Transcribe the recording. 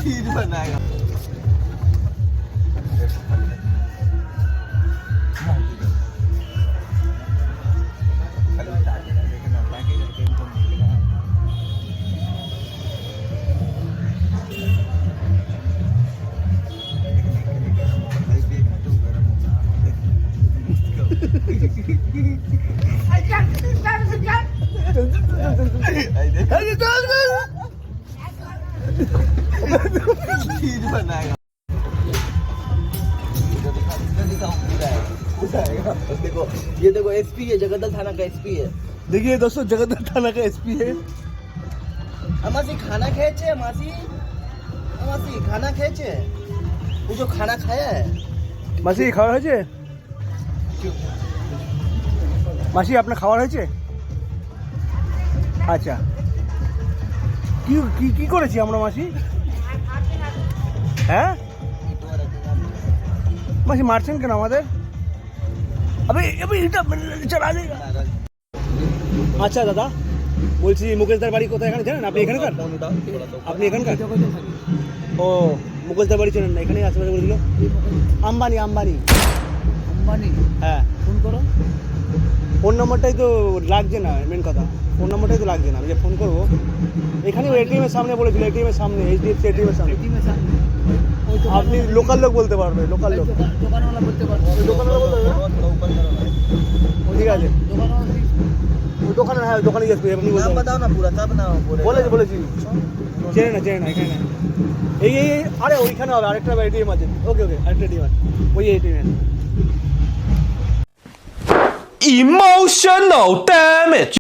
खीर बनाएगा खीर बनाएगा देखो ये देखो एसपी है जगदल थाना का एसपी है। देखिए दोस्तों जगदल थाना का एसपी है। मासी खाना खेचे मासी मासी खाना खेचे वो जो खाना खाया है মাসি খাওয়া হয়েছে? মাসি আপনার খাওয়ার হয়েছে? আচ্ছা কি কি কি করেছি আমরা মাসি? হ্যাঁ মাসি মারছেন কেন আমাদের? আবে এটা চালা দেগা। আচ্ছা দাদা বলছি মুকেশদার বাড়ি কোথায় এখানে জানেন? আপনি এখানকার? আপনি এখানকার? ও মুকেশদার বাড়ি চেনেন না? এখানেই আশেপাশে বলছিল আম্বানি আম্বানি আম্বানি হ্যাঁ ফোন করো ফোন নম্বরটাই তো লাগছে না মেন কথা ফোন নম্বরটাই তো লাগছে না আমি যে ফোন করবো এখানে এটিএম এর সামনে বলেছিল এটিএম এর সামনে এইচডিএফসি এটিএম এর সামনে আপনি লোকাল লোক বলতে পারবে লোকাল লোক দোকানওয়ালা বলতে পারবো দোকানওয়ালা বলতে পারবে ঠিক আছে ওই দোকানে হ্যাঁ দোকানে যাচ্ছি আপনি नाम बताओ ना पूरा तब ना বলেছি চেনে না এখানে না এই আরে ওইখানে হবে আরেকটা এটিএম আছে ওকে আরেকটা এটিএম আছে ওই এটিএম Emotional damage